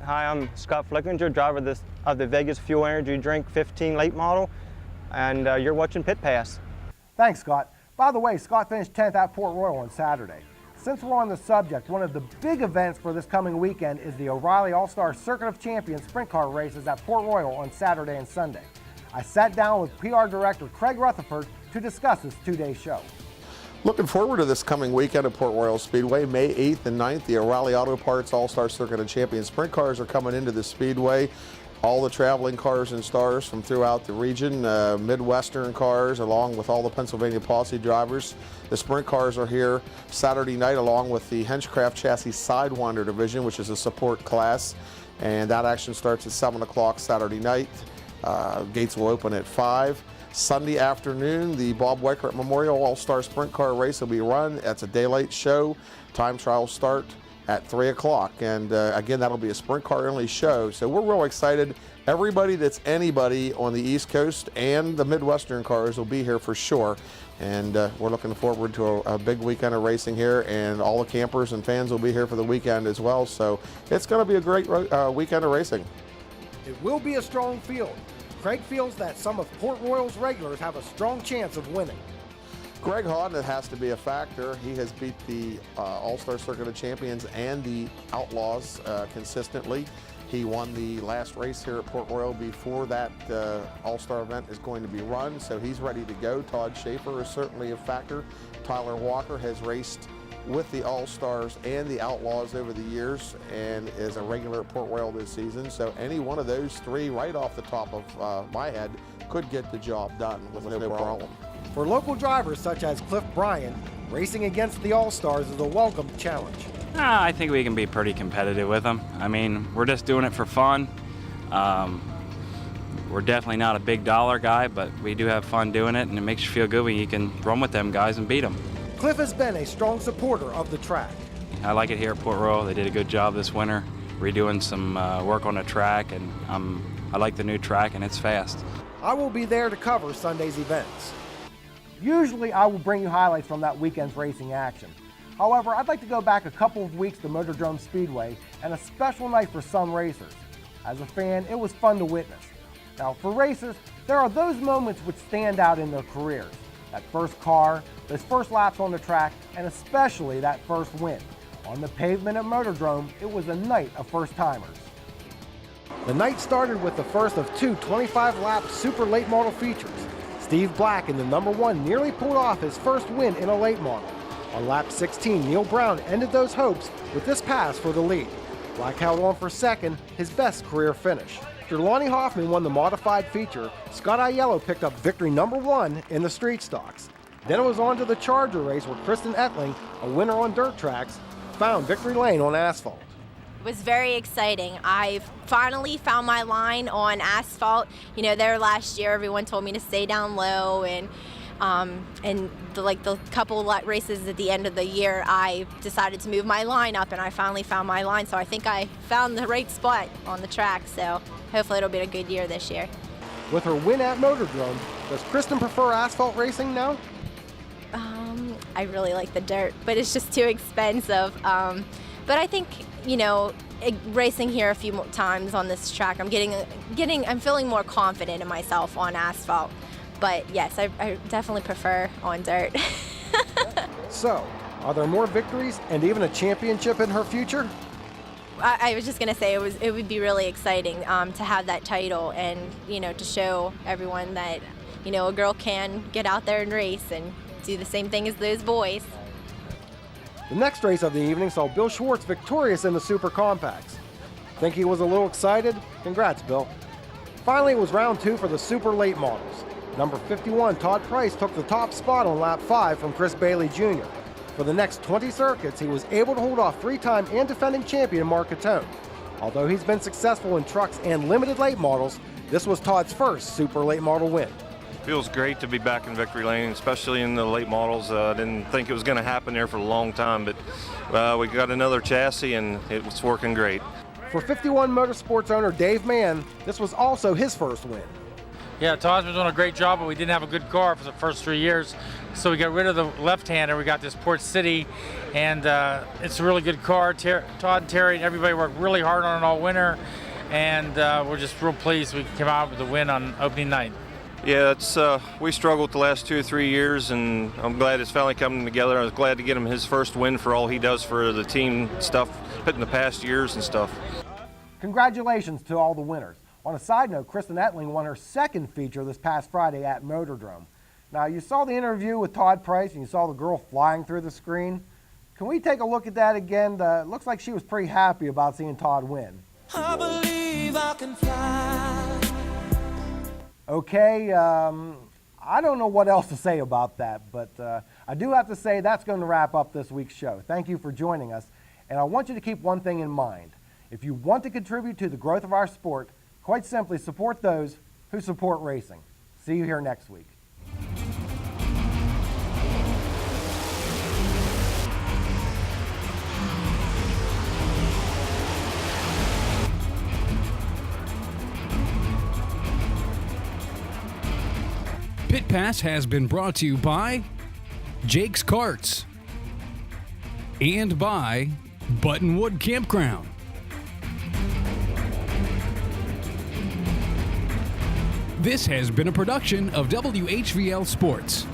Hi, I'm Scott Flickinger, driver of the Vegas Fuel Energy Drink 15 late model, and you're watching Pit Pass. Thanks, Scott. By the way, Scott finished 10th at Port Royal on Saturday. Since we're on the subject, one of the big events for this coming weekend is the O'Reilly All-Star Circuit of Champions sprint car races at Port Royal on Saturday and Sunday. I sat down with PR Director Craig Rutherford to discuss this two-day show. Looking forward to this coming weekend at Port Royal Speedway, May 8th and 9th. The O'Reilly Auto Parts All-Star Circuit of Champions sprint cars are coming into the Speedway. All the traveling cars and stars from throughout the region, Midwestern cars, along with all the Pennsylvania Posse drivers. The sprint cars are here Saturday night, along with the Henchcraft Chassis Sidewinder Division, which is a support class. And that action starts at 7 o'clock Saturday night. Gates will open at 5. Sunday afternoon, the Bob Weckert Memorial All-Star Sprint Car Race will be run. That's a daylight show. Time trials start at 3 o'clock. And again, that'll be a sprint car only show. So we're real excited. Everybody that's anybody on the East Coast and the Midwestern cars will be here for sure. And we're looking forward to a big weekend of racing here, and all the campers and fans will be here for the weekend as well. So it's going to be a great weekend of racing. It will be a strong field. Craig feels that some of Port Royal's regulars have a strong chance of winning. Greg Hodnett has to be a factor. He has beat the All-Star Circuit of Champions and the Outlaws consistently. He won the last race here at Port Royal before that All-Star event is going to be run, so he's ready to go. Todd Schaefer is certainly a factor. Tyler Walker has raced with the All-Stars and the Outlaws over the years and is a regular at Port Royal this season. So any one of those three right off the top of my head could get the job done with no problem. For local drivers such as Cliff Bryan, racing against the All-Stars is a welcome challenge. I think we can be pretty competitive with them. I mean, we're just doing it for fun. We're definitely not a big dollar guy, but we do have fun doing it, and it makes you feel good when you can run with them guys and beat them. Cliff has been a strong supporter of the track. I like it here at Port Royal. They did a good job this winter, redoing some work on the track, and I like the new track, and it's fast. I will be there to cover Sunday's events. Usually I will bring you highlights from that weekend's racing action. However, I'd like to go back a couple of weeks to Motordrome Speedway and a special night for some racers. As a fan, it was fun to witness. Now, for racers, there are those moments which stand out in their careers. That first car, those first laps on the track, and especially that first win. On the pavement at Motordrome, it was a night of first-timers. The night started with the first of two 25-lap super late model features. Steve Black in the number 1 nearly pulled off his first win in a late model. On lap 16, Neil Brown ended those hopes with this pass for the lead. Black held on for second, his best career finish. After Lonnie Hoffman won the modified feature, Scott Aiello picked up victory number 1 in the street stocks. Then it was on to the Charger race where Kristen Ettling, a winner on dirt tracks, found victory lane on asphalt. It was very exciting. I finally found my line on asphalt. You know, there last year everyone told me to stay down low, and the couple races at the end of the year, I decided to move my line up, and I finally found my line. So I think I found the right spot on the track. So hopefully it'll be a good year this year. With her win at Motordrome, does Kristen prefer asphalt racing now? I really like the dirt, but it's just too expensive. But I think, you know, racing here a few more times on this track, I'm feeling more confident in myself on asphalt. But yes, I definitely prefer on dirt. So, are there more victories and even a championship in her future? I was just going to say it would be really exciting to have that title, and, you know, to show everyone that, you know, a girl can get out there and race and do the same thing as those boys. The next race of the evening saw Bill Schwartz victorious in the Super Compacts. Think he was a little excited? Congrats, Bill. Finally, it was round 2 for the Super Late Models. Number 51, Todd Price, took the top spot on lap 5 from Chris Bailey Jr. For the next 20 circuits, he was able to hold off 3-time and defending champion Mark Catone. Although he's been successful in trucks and limited late models, this was Todd's first Super Late Model win. Feels great to be back in victory lane, especially in the late models. I didn't think it was going to happen there for a long time, but we got another chassis and it was working great. For 51 Motorsports owner Dave Mann, this was also his first win. Yeah, Todd's been doing a great job, but we didn't have a good car for the first 3 years. So we got rid of the left-hander. We got this Port City, and it's a really good car. Todd and Terry and everybody worked really hard on it all winter, and we're just real pleased we came out with the win on opening night. Yeah, it's we struggled the last 2 or 3 years, and I'm glad it's finally coming together. I was glad to get him his first win for all he does for the team stuff, put in the past years and stuff. Congratulations to all the winners. On a side note, Kristen Ettling won her second feature this past Friday at Motordrome. Now, you saw the interview with Todd Price and you saw the girl flying through the screen. Can we take a look at that again? It looks like she was pretty happy about seeing Todd win. I believe I can fly. Okay, I don't know what else to say about that, but I do have to say that's going to wrap up this week's show. Thank you for joining us, and I want you to keep one thing in mind. If you want to contribute to the growth of our sport, quite simply support those who support racing. See you here next week. Pit Pass has been brought to you by Jake's Karts and by Buttonwood Campground. This has been a production of WHVL Sports.